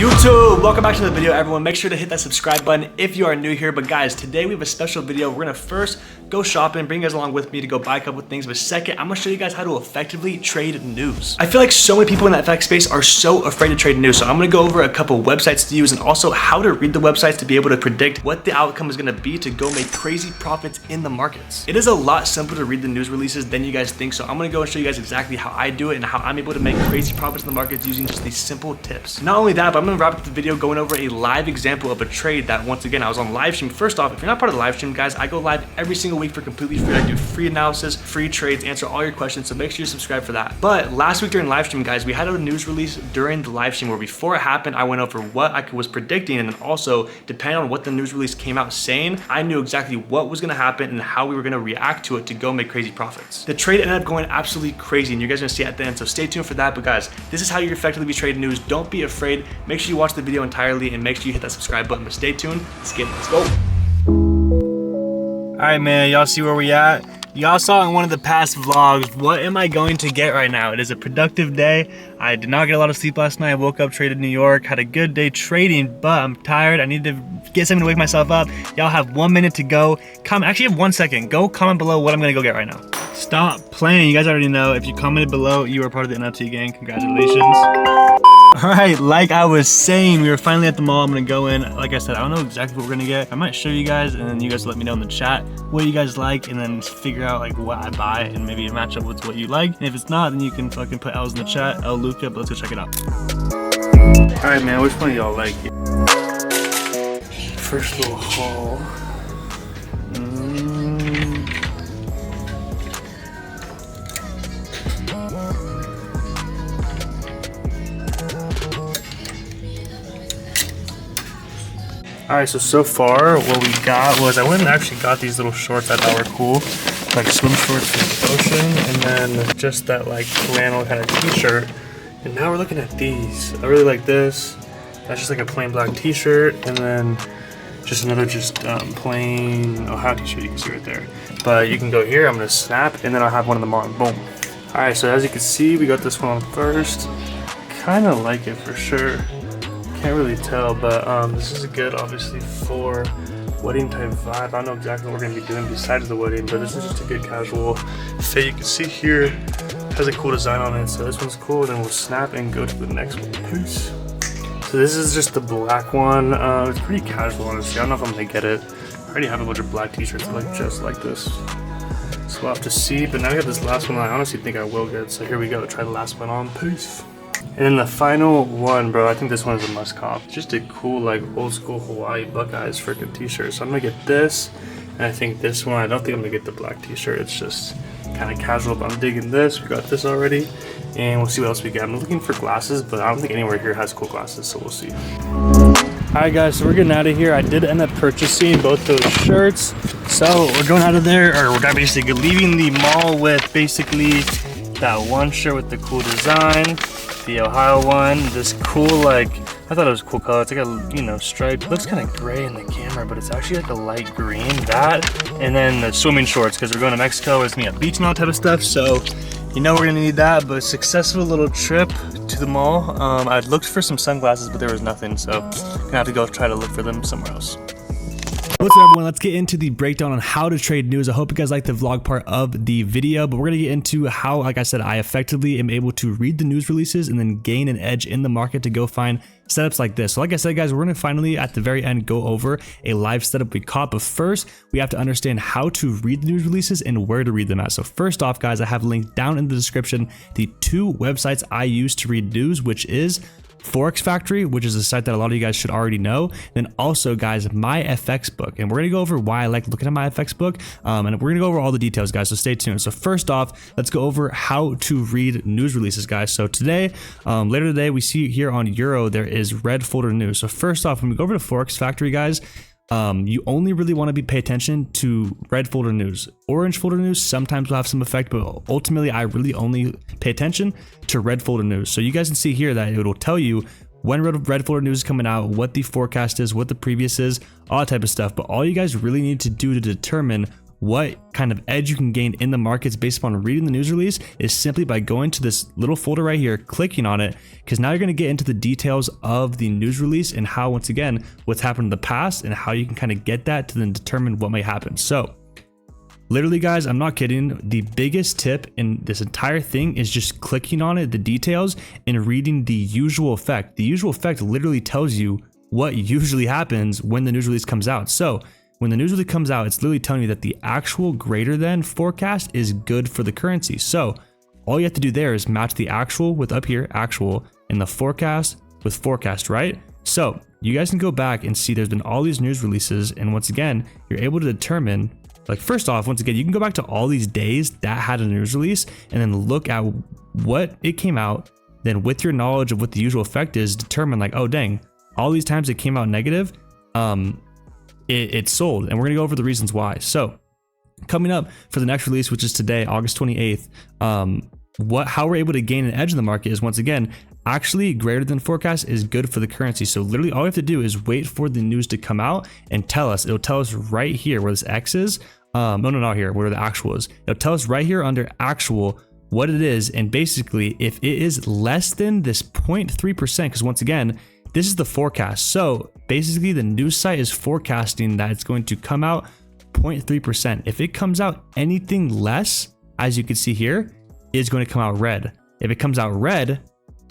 YouTube, welcome back to the video, everyone. Make sure to hit that subscribe button if you are new here. But guys, today we have a special video. We're gonna first go shopping, bring you guys along with me to go buy a couple things. But second, I'm gonna show you guys how to effectively trade news. I feel like so many people in the FX space are so afraid to trade news. So I'm gonna go over a couple websites to use and also how to read the websites to be able to predict what the outcome is gonna be to go make crazy profits in the markets. It is a lot simpler to read the news releases than you guys think. So I'm gonna go and show you guys exactly how I do it and how I'm able to make crazy profits in the markets using just these simple tips. Not only that, but I'm gonna wrap up the video going over a live example of a trade that, once again, I was on live stream. First off, if you're not part of the live stream, guys, I go live every single week for completely free. I do free analysis, free trades, answer all your questions, so make sure you subscribe for that. But last week during live stream, guys, we had a news release during the live stream where before it happened, I went over what I was predicting, and then also, depending on what the news release came out saying, I knew exactly what was gonna happen and how we were gonna react to it to go make crazy profits. The trade ended up going absolutely crazy, and you guys are gonna see it at the end, so stay tuned for that. But guys, this is how you effectively be trading news. Don't be afraid. Make sure you watch the video entirely and make sure you hit that subscribe button. But stay tuned. Let's get it. Let's go. All right, man. Y'all see where we at? Y'all saw in one of the past vlogs, what am I going to get right now? It is a productive day. I did not get a lot of sleep last night. I woke up, traded New York, had a good day trading, but I'm tired. I need to get something to wake myself up. Y'all have 1 minute to go. Actually, you have 1 second. Go comment below what I'm gonna go get right now. Stop playing. You guys already know. If you commented below, you are part of the NFT gang. Congratulations. All right, like I was saying, we were finally at the mall. I'm gonna go in. Like I said, I don't know exactly what we're gonna get. I might show you guys, and then you guys let me know in the chat what you guys like, and then figure out like what I buy, and maybe match up with what you like. And if it's not, then you can fucking put L's in the chat, L Luca, but let's go check it out. All right, man, which one of y'all like it? First little haul. All right, so far what we got was, I went and actually got these little shorts I thought were cool, like swim shorts from the ocean, and then just that like flannel kind of t-shirt. And now we're looking at these. I really like this. That's just like a plain black t-shirt, and then just another plain Ohio t-shirt you can see right there. But you can go here, I'm gonna snap, and then I'll have one of them on, boom. All right, so as you can see, we got this one on first. Kind of like it for sure. Can't really tell, but this is good, obviously, for wedding type vibe. I don't know exactly what we're gonna be doing besides the wedding, but this is just a good casual fit. You can see here has a cool design on it, so this one's cool. Then we'll snap and go to the next one. Peace. So this is just the black one. It's pretty casual, honestly. I don't know if I'm gonna get it. I already have a bunch of black t-shirts that look just like this, so we'll have to see. But now we got this last one I honestly think I will get, so here we go. Try the last one on. Peace. And then the final one, bro, I think this one is a must cop. Just a cool, like, old school Hawaii Buckeyes freaking t-shirt. So I'm gonna get this, and I think this one, I don't think I'm gonna get the black t-shirt. It's just kind of casual, but I'm digging this. We got this already, and we'll see what else we get. I'm looking for glasses, but I don't think anywhere here has cool glasses, so we'll see. All right, guys, so we're getting out of here. I did end up purchasing both those shirts. So we're going out of there, or we're basically leaving the mall with basically that one shirt with the cool design, the Ohio one, this cool, like, I thought it was a cool color. It's like a, you know, striped. It looks kind of gray in the camera, but it's actually like a light green. That, and then the swimming shorts, because we're going to Mexico. It's gonna be a beach and all type of stuff, so you know we're gonna need that. But successful little trip to the mall. I looked for some sunglasses, but there was nothing, so gonna have to go try to look for them somewhere else. What's up, everyone? Let's get into the breakdown on how to trade news. I hope you guys like the vlog part of the video, but we're gonna get into how, like I said, I effectively am able to read the news releases and then gain an edge in the market to go find setups like this. So like I said, guys, we're gonna finally at the very end go over a live setup we caught, but first we have to understand how to read the news releases and where to read them at. So first off, guys, I have linked down in the description the 2 websites I use to read news, which is FOREX Factory, which is a site that a lot of you guys should already know. Then also, guys, my FX book, and we're gonna go over why I like looking at my FX book, and we're gonna go over all the details, guys, so stay tuned. So first off, let's go over how to read news releases, guys. So today, later today, we see here on Euro there is red folder news. So first off, when we go over to FOREX Factory, guys, you only really want to pay attention to red folder news. Orange folder news sometimes will have some effect, but ultimately I really only pay attention to red folder news. So you guys can see here that it will tell you when red folder news is coming out, what the forecast is, what the previous is, all that type of stuff. But all you guys really need to do to determine what kind of edge you can gain in the markets based upon reading the news release is simply by going to this little folder right here, clicking on it, because now you're going to get into the details of the news release and how, once again, what's happened in the past and how you can kind of get that to then determine what may happen. So literally, guys, I'm not kidding. The biggest tip in this entire thing is just clicking on it, the details, and reading the usual effect. The usual effect literally tells you what usually happens when the news release comes out. So when the news release comes out, it's literally telling you that the actual greater than forecast is good for the currency. So all you have to do there is match the actual with up here, actual, and the forecast with forecast, right? So you guys can go back and see there's been all these news releases. And once again, you're able to determine, like, first off, once again, you can go back to all these days that had a news release and then look at what it came out. Then with your knowledge of what the usual effect is, determine like, oh dang, all these times it came out negative, it sold, and we're gonna go over the reasons why. So coming up for the next release, which is today, August 28th, how we're able to gain an edge in the market is, once again, actually greater than forecast is good for the currency. So literally all we have to do is wait for the news to come out and tell us. It'll tell us right here where this X is. No, not here, where the actual is. It'll tell us right here under actual what it is, and basically if it is less than this 0.3%, because once again, this is the forecast. So basically the news site is forecasting that it's going to come out 0.3%. If it comes out anything less, as you can see here, is going to come out red. If it comes out red,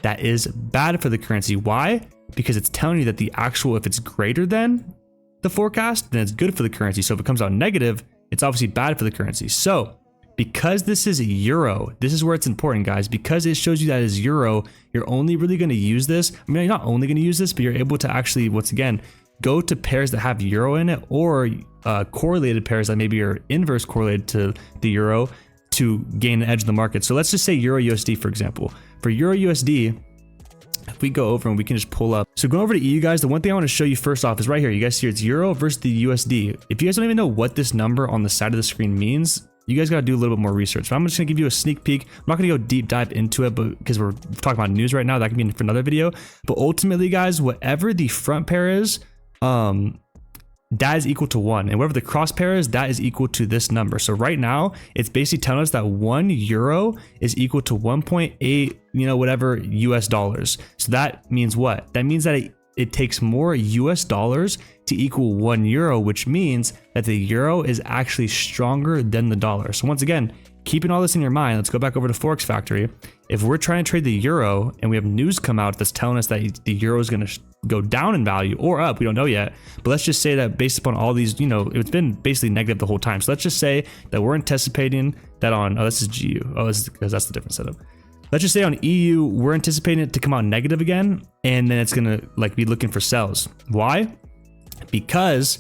that is bad for the currency. Why? Because it's telling you that the actual, if it's greater than the forecast, then it's good for the currency. So if it comes out negative, it's obviously bad for the currency. So because this is a euro, this is where it's important, guys, because it shows you that it's euro, you're only really going to use this. I mean, you're not only going to use this, but you're able to actually, once again, go to pairs that have euro in it, or correlated pairs that maybe are inverse correlated to the euro to gain an edge in the market. So let's just say Euro USD, for example. For Euro USD, if we go over and we can just pull up. So going over to EU, guys, the one thing I want to show you first off is right here. You guys see it's euro versus the USD. If you guys don't even know what this number on the side of the screen means, you guys got to do a little bit more research. But I'm just going to give you a sneak peek. I'm not going to go deep dive into it, but because we're talking about news right now, that can be for another video. But ultimately, guys, whatever the front pair is, that is equal to 1, and whatever the cross pair is, that is equal to this number. So right now, it's basically telling us that 1 euro is equal to 1.8, whatever US dollars. So that means what? That means that it takes more US dollars to equal 1 euro, which means that the euro is actually stronger than the dollar. So once again, keeping all this in your mind, let's go back over to Forex Factory. If we're trying to trade the euro and we have news come out that's telling us that the euro is going to go down in value or up, we don't know yet, but let's just say that based upon all these, it's been basically negative the whole time. So let's just say that we're anticipating that on, this is GU. This is because that's the different setup. Let's just say on EU, we're anticipating it to come out negative again, and then it's gonna be looking for sells. Why? Because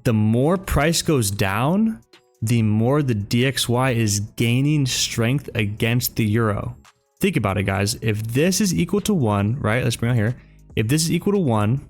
the more price goes down, the more the DXY is gaining strength against the euro. Think about it, guys. If this is equal to 1, right? Let's bring it here. If this is equal to 1,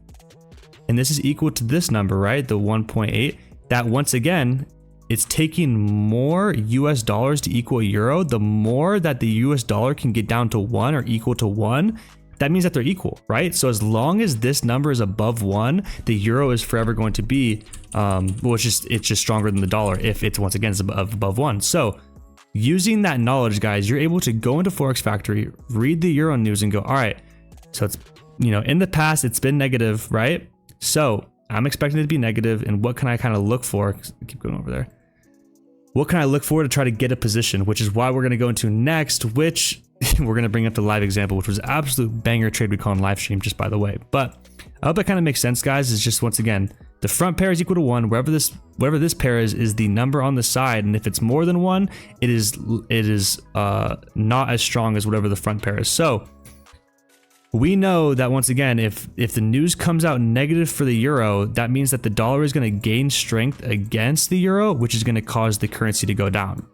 and this is equal to this number, right? The 1.8, that once again, it's taking more US dollars to equal a euro. The more that the US dollar can get down to 1 or equal to 1, that means that they're equal, right? So as long as this number is above 1, the euro is forever going to be, it's just stronger than the dollar if it's, once again, is above 1. So using that knowledge, guys, you're able to go into Forex Factory, read the euro news and go, all right, so it's, in the past, it's been negative, right? So I'm expecting it to be negative, and what can I kind of look for? Keep going over there. What can I look for to try to get a position, which is why we're going to go into next, which we're going to bring up the live example, which was an absolute banger trade we call on live stream, just by the way. But I hope that kind of makes sense, guys. It's just, once again, the front pair is equal to 1. Wherever this pair is the number on the side, and if it's more than 1, it is not as strong as whatever the front pair is. So we know that, once again, if the news comes out negative for the euro, that means that the dollar is going to gain strength against the euro, which is going to cause the currency to go down,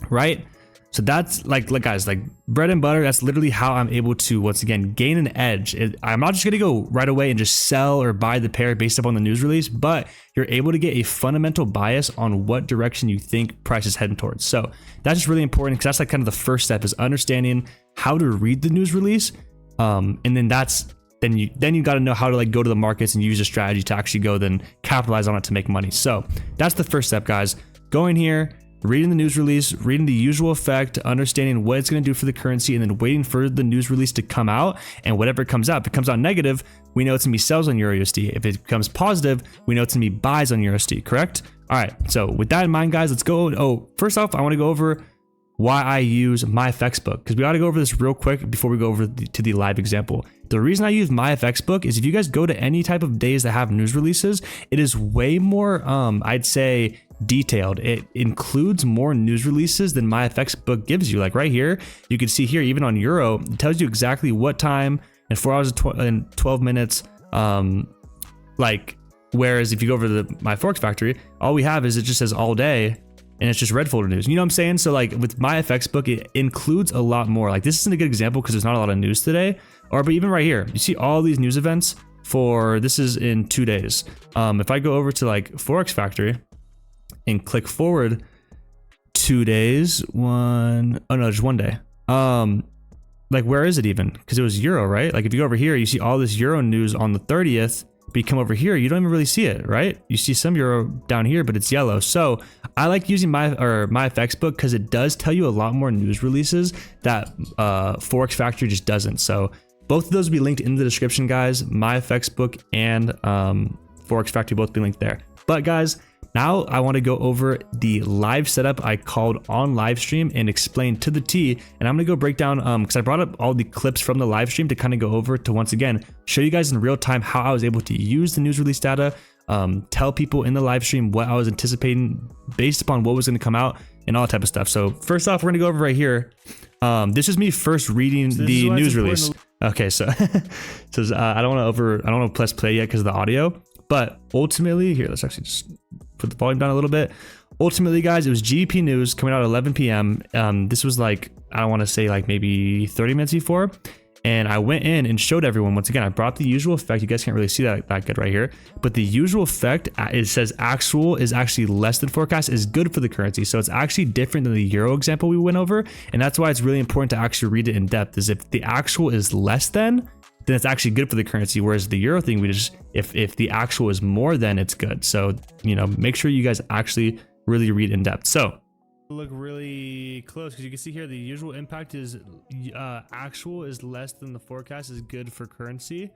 right? So that's like guys, bread and butter. That's literally how I'm able to, once again, gain an edge. I'm not just going to go right away and just sell or buy the pair based upon the news release, but you're able to get a fundamental bias on what direction you think price is heading towards. So that's just really important, because that's kind of the first step, is understanding how to read the news release. And then you got to know how to go to the markets and use a strategy to actually go then capitalize on it to make money. So that's the first step, guys. going here, reading the news release, reading the usual effect, understanding what it's going to do for the currency, and then waiting for the news release to come out. And whatever comes out, if it comes out negative, we know it's going to be sells on EURUSD. If it becomes positive, we know it's going to be buys on USD, correct? All right, so with that in mind, guys, let's go. Oh, first off, I want to go over why I use MyFXBook, because we got to go over this real quick before we go over to the live example. The reason I use MyFXBook is if you guys go to any type of days that have news releases, it is way more, I'd say, detailed. It includes more news releases than MyFXBook gives you. Like right here, you can see here, even on Euro, it tells you exactly what time and 4 hours and 12 minutes. Like, whereas if you go over to my Forex Factory, all we have is it just says all day. And it's just red folder news. You know what I'm saying? So like with MyFXBook, it includes a lot more. Like this isn't a good example because there's not a lot of news today. But even right here, you see all these news events for, this is in 2 days. If I go over to like Forex Factory and click forward 2 days, just 1 day. Like where is it even? Because it was Euro, right? Like if you go over here, you see all this Euro news on the 30th. But you come over here, you don't even really see it, right? You see some Euro down here, but it's yellow. So I like using MyFXBook because it does tell you a lot more news releases that Forex Factory just doesn't. So both of those will be linked in the description, guys. MyFXBook and Forex Factory both be linked there. But guys, now I want to go over the live setup I called on live stream and explain to the T. And I'm going to go break down, because I brought up all the clips from the live stream to kind of go over to once again, show you guys in real time how I was able to use the news release data, tell people in the live stream what I was anticipating based upon what was going to come out and all that type of stuff. So first off, we're going to go over right here. This is me first reading the news release. Okay, so, I don't want to press play yet because of the audio. But ultimately, here, let's actually just put the volume down a little bit. Ultimately, guys, it was GDP news coming out at 11 p.m. This was like, I don't want to say like maybe 30 minutes before. And I went in and showed everyone, once again, I brought the usual effect. You guys can't really see that good right here. But the usual effect, it says actual is actually less than forecast, is good for the currency. So it's actually different than the Euro example we went over. And that's why it's really important to actually read it in depth, is if the actual is less than, then it's actually good for the currency. Whereas the Euro thing, we just, if the actual is more than, it's good. So, you know, make sure you guys actually really read in depth. So look really close because you can see here the usual impact is actual is less than the forecast is good for currency.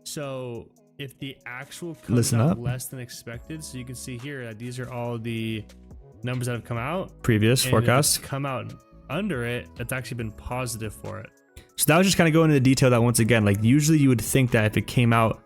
So if the actual comes out less than expected, so you can see here that these are all the numbers that have come out. Previous forecasts come out under it, that's actually been positive for it. So that was just kind of going into detail that once again, like usually you would think that if it came out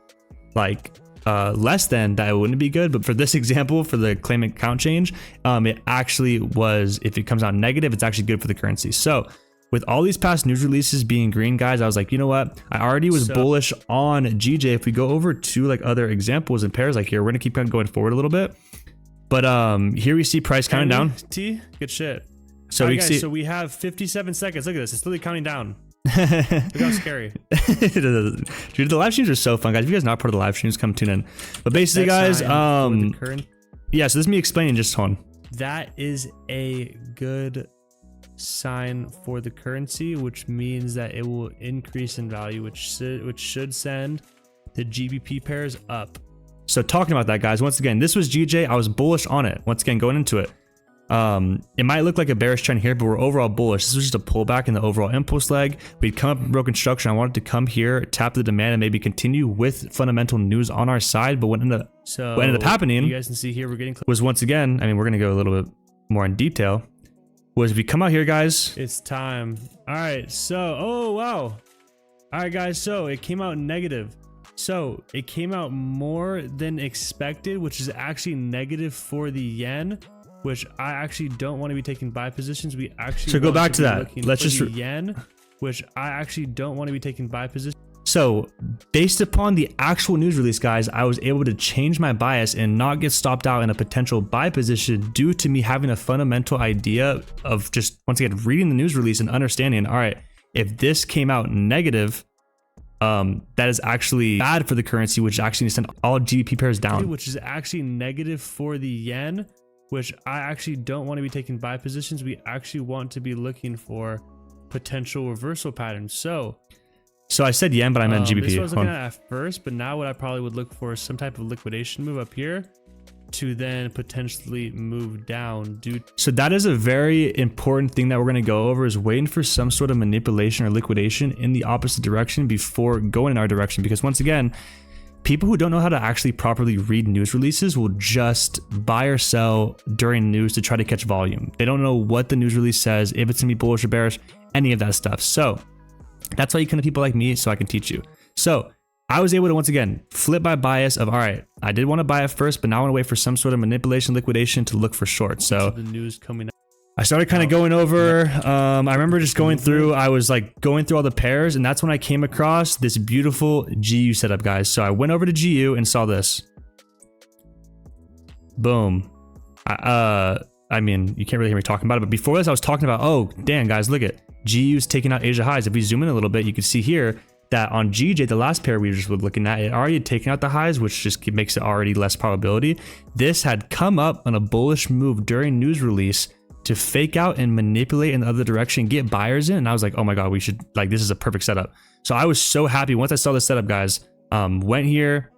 like less than, that it wouldn't be good. But for this example, for the claimant count change, it actually was, if it comes out negative, it's actually good for the currency. So with all these past news releases being green, guys, I was like, you know what? I already was bullish on GJ. If we go over to like other examples and pairs like here, we're going to keep going forward a little bit. But here we see price counting down. T, good shit. So we see, so we have 57 seconds. Look at this. It's literally counting down. Look how scary. Dude, the live streams are so fun, guys. If you guys are not part of the live streams, come tune in. But basically, guys, yeah, so this is me explaining just on. That is a good sign for the currency, which means that it will increase in value, which should send the GBP pairs up. So talking about that, guys, once again, this was GJ. I was bullish on it. Once again, going into it. It might look like a bearish trend here, but we're overall bullish. This was just a pullback in the overall impulse leg. We'd come up in broken structure. I wanted to come here, tap the demand, and maybe continue with fundamental news on our side. But what ended up happening, you guys can see here, we're getting was once again, I mean, we're going to go a little bit more in detail, was if we come out here, guys, it's time. All right, so, oh, wow. All right, guys, so it came out negative. So it came out more than expected, which is actually negative for the yen, which I actually don't want to be taking buy positions. We actually so go back to that. Let's just yen, which I actually don't want to be taking buy positions. So based upon the actual news release, guys, I was able to change my bias and not get stopped out in a potential buy position due to me having a fundamental idea of just once again reading the news release and understanding, all right, if this came out negative, that is actually bad for the currency, which actually sent all GBP pairs down, which is actually negative for the yen, which I actually don't want to be taking buy positions. We actually want to be looking for potential reversal patterns. So I said yen, but I meant GBP. This was looking at first, but now what I probably would look for is some type of liquidation move up here to then potentially move down so that is a very important thing that we're going to go over, is waiting for some sort of manipulation or liquidation in the opposite direction before going in our direction. Because once again, people who don't know how to actually properly read news releases will just buy or sell during news to try to catch volume. They don't know what the news release says, if it's gonna be bullish or bearish, any of that stuff. So that's why you come to people like me, so I can teach you. So I was able to, once again, flip my bias of, all right, I did want to buy it first, but now I want to wait for some sort of manipulation, liquidation to look for shorts. So the news coming out, I started kind of going over, I remember just going through, I was like going through all the pairs, and that's when I came across this beautiful GU setup, guys. So I went over to GU and saw this. Boom. I mean, you can't really hear me talking about it, but before this I was talking about, oh, damn guys, look at GU's taking out Asia highs. If we zoom in a little bit, you can see here that on GJ, the last pair we were just looking at, it already had taken out the highs, which just makes it already less probability. This had come up on a bullish move during news release to fake out and manipulate in the other direction, get buyers in. And I was like, oh my God, we should, like, this is a perfect setup. So I was so happy once I saw this setup, guys. Went here,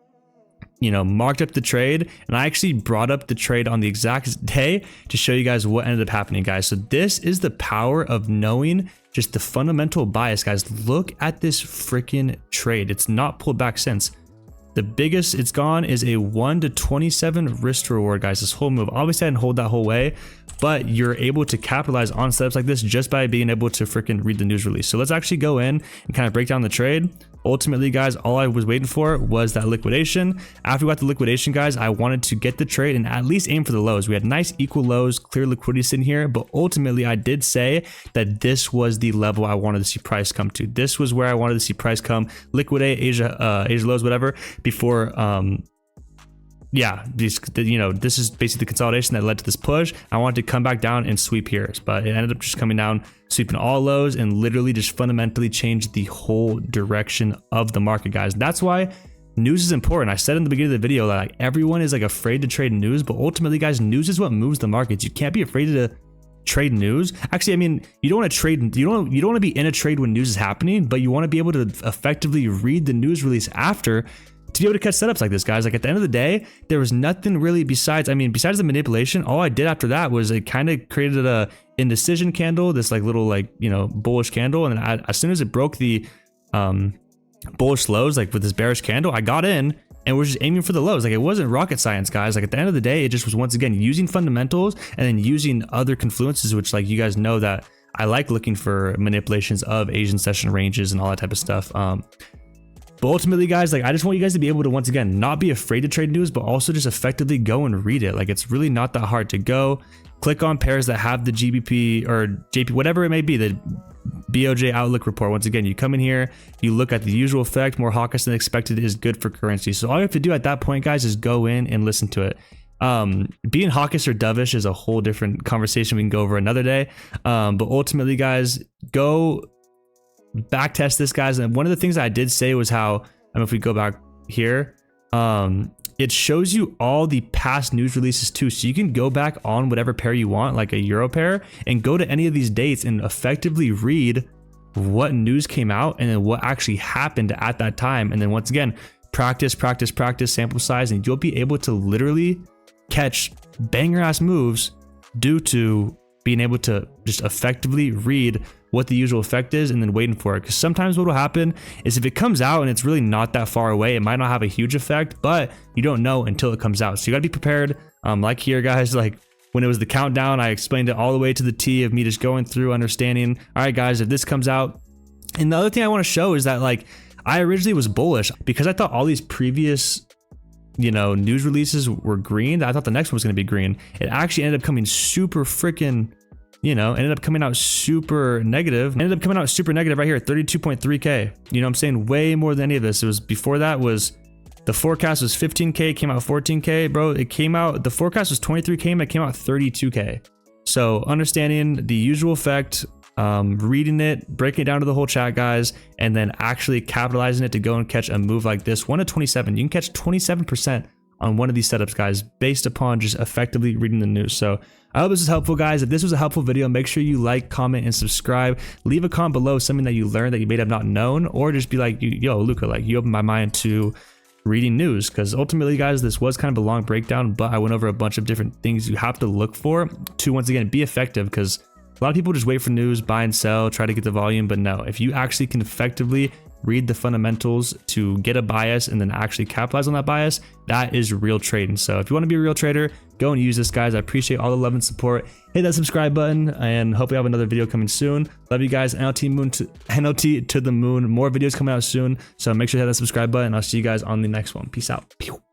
you know, marked up the trade, and I actually brought up the trade on the exact day to show you guys what ended up happening, guys. So this is the power of knowing just the fundamental bias, guys. Look at this freaking trade. It's not pulled back since. The biggest it's gone is a 1 to 27 risk to reward, guys. This whole move, obviously I didn't hold that whole way, but you're able to capitalize on setups like this just by being able to freaking read the news release. So let's actually go in and kind of break down the trade. Ultimately, guys, all I was waiting for was that liquidation. After we got the liquidation, guys, I wanted to get the trade and at least aim for the lows. We had nice equal lows, clear liquidity sitting here, but ultimately I did say that this was the level I wanted to see price come to. This was where I wanted to see price come, liquidate Asia lows, whatever, before yeah, you know, this is basically the consolidation that led to this push. I wanted to come back down and sweep here, but it ended up just coming down, sweeping all lows, and literally just fundamentally changed the whole direction of the market, guys. That's why news is important. I said in the beginning of the video that like everyone is like afraid to trade news, but ultimately, guys, news is what moves the markets. You can't be afraid to trade news. Actually, I mean, you don't want to trade, you don't want to be in a trade when news is happening, but you want to be able to effectively read the news release after to be able to catch setups like this, guys. Like at the end of the day, there was nothing really besides, I mean, besides the manipulation, all I did after that was it kind of created a indecision candle, this like little like, you know, bullish candle. And then as soon as it broke the bullish lows, like with this bearish candle, I got in and we're just aiming for the lows. Like it wasn't rocket science, guys. Like at the end of the day, it just was once again using fundamentals and then using other confluences, which like you guys know that I like looking for manipulations of Asian session ranges and all that type of stuff. But ultimately, guys, like I just want you guys to be able to, once again, not be afraid to trade news, but also just effectively go and read it. Like it's really not that hard to go. Click on pairs that have the GBP or JP, whatever it may be, the BOJ outlook report. Once again, you come in here, you look at the usual effect, more hawkish than expected is good for currency. So all you have to do at that point, guys, is go in and listen to it. Being hawkish or dovish is a whole different conversation we can go over another day. But ultimately, guys, go back test this, guys. And one of the things I did say was how, I mean, if we go back here, it shows you all the past news releases too. So you can go back on whatever pair you want, like a euro pair, and go to any of these dates and effectively read what news came out and then what actually happened at that time. And then once again, practice sample size, and you'll be able to literally catch banger ass moves due to being able to just effectively read what the usual effect is and then waiting for it. Because sometimes what will happen is if it comes out and it's really not that far away, it might not have a huge effect, but you don't know until it comes out. So you gotta be prepared. Like here, guys, like when it was the countdown, I explained it all the way to the T of me just going through understanding, all right, guys, if this comes out. And the other thing I want to show is that like I originally was bullish because I thought all these previous, you know, news releases were green. I thought the next one was going to be green. It actually ended up coming super freaking, you know, ended up coming out super negative. Ended up coming out super negative right here, 32.3K. You know what I'm saying? Way more than any of this. It was before that was, the forecast was 15K, came out 14K, bro. It came out, the forecast was 23K, and it came out 32K. So understanding the usual effect, reading it, breaking it down to the whole chat, guys, and then actually capitalizing it to go and catch a move like this, 1 to 27. You can catch 27% on one of these setups, guys, based upon just effectively reading the news. So I hope this is helpful, guys. If this was a helpful video, make sure you like, comment, and subscribe. Leave a comment below something that you learned that you may have not known, or just be like, yo, Luca, like you opened my mind to reading news, because ultimately, guys, this was kind of a long breakdown, but I went over a bunch of different things you have to look for to, once again, be effective, because a lot of people just wait for news, buy and sell, try to get the volume, but no, if you actually can effectively read the fundamentals to get a bias and then actually capitalize on that bias, that is real trading. So if you want to be a real trader, go and use this, guys. I appreciate all the love and support. Hit that subscribe button, and hope we have another video coming soon. Love you guys. NLT to the moon. More videos coming out soon. So make sure to hit that subscribe button. I'll see you guys on the next one. Peace out. Pew.